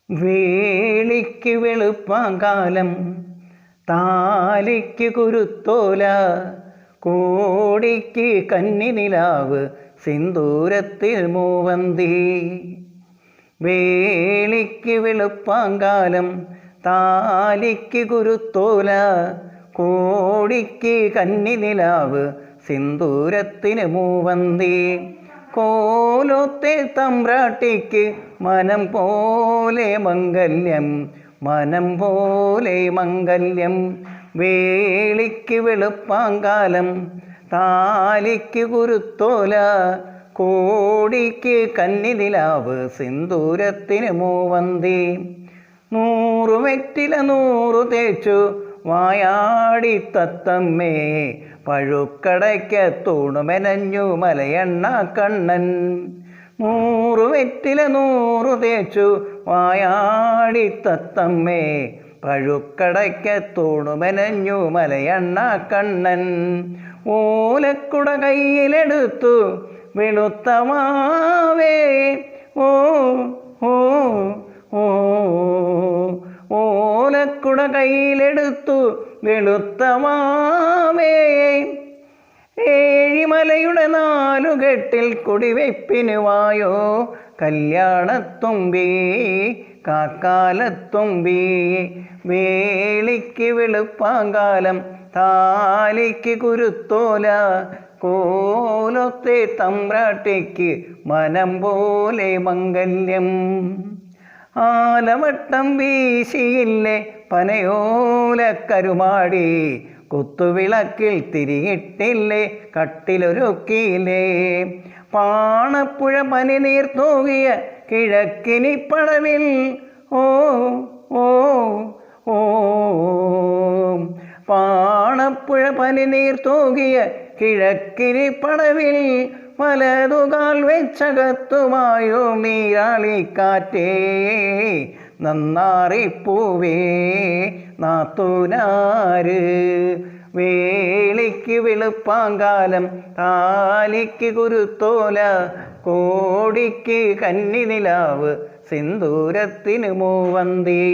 വേളിക്ക് വെളുപ്പാങ്കാലം, താലിക്ക് കുരുത്തോല, കോടിക്ക് കന്നിനിലാവ്, സിന്ദൂരത്തിൽ മൂവന്തി. വേളിക്ക് വെളുപ്പാങ്കാലം, താലിക്ക് കുരുത്തോല, കോടിക്ക് കന്നിനിലാവ്, സിന്ദൂരത്തിന് മൂവന്തി. കോലോത്തെ തമ്പ്രാട്ടിക്ക് മനം പോലെ മംഗല്യം, മനം പോലെ മംഗല്യം. വേളിക്ക് വെളുപ്പാങ്കാലം, താലിക്ക് കുരുത്തോല, കോടിക്ക് കന്നിനിലാവ്, സിന്ദൂരത്തിന് മൂവന്തി. 100 വെറ്റില 100 തേച്ചു വായാടി തത്തമ്മേ, പഴുക്കടയ്ക്കത്തൂണു മെനഞ്ഞു മലയണ്ണ കണ്ണൻ. 100 വെറ്റില 100 തേച്ചു വായാടി തത്തമ്മേ, പഴുക്കടയ്ക്കത്തൂണു മെനഞ്ഞു മലയണ്ണ കണ്ണൻ. ഓലക്കുട കയ്യിലെടുത്തു വെളുത്ത മാവേ, ഓ ഓ ഓ ഓലക്കുട കയ്യിലെടുത്തു വെളുത്ത മാവേ, ഏഴിമലയുടെ 4 കെട്ടിൽ കുടിവെപ്പിന് വായോ, കല്യാണത്തുമ്പി കാക്കാലത്തുമ്പി. വേളിക്ക് വെളുപ്പാങ്കാലം, താലിക്ക് കുരുത്തോല, കോലത്തെ തമ്പ്രാട്ടിക്ക് മനം പോലെ മംഗല്യം. ആലവട്ടം വീശിയില്ലേ പനയോല കരുമാടി, കുത്തുവിളക്കിൽ തിരിയിട്ടില്ലേ കട്ടിലൊരുക്കിയില്ലേ. പാണപ്പുഴ പനിനീർ തൂകിയ കിഴക്കിനി പടവിൽ, ഓ ഓ ഓ പാണപ്പുഴ പനിനീർ തൂകിയ കിഴക്കിനി പടവിൽ, വലതുകാൽ വെച്ചകത്തുമായോ നീരാളിക്കാറ്റേ, നന്നാറിപ്പൂവേ നാത്തൂനാര്. വേളിക്ക് വെളുപ്പാങ്കാലം, താലിക്ക് കുരുത്തോല, കോടിക്ക് കന്നിനിലാവ്, സിന്ദൂരത്തിന് മൂവന്തി.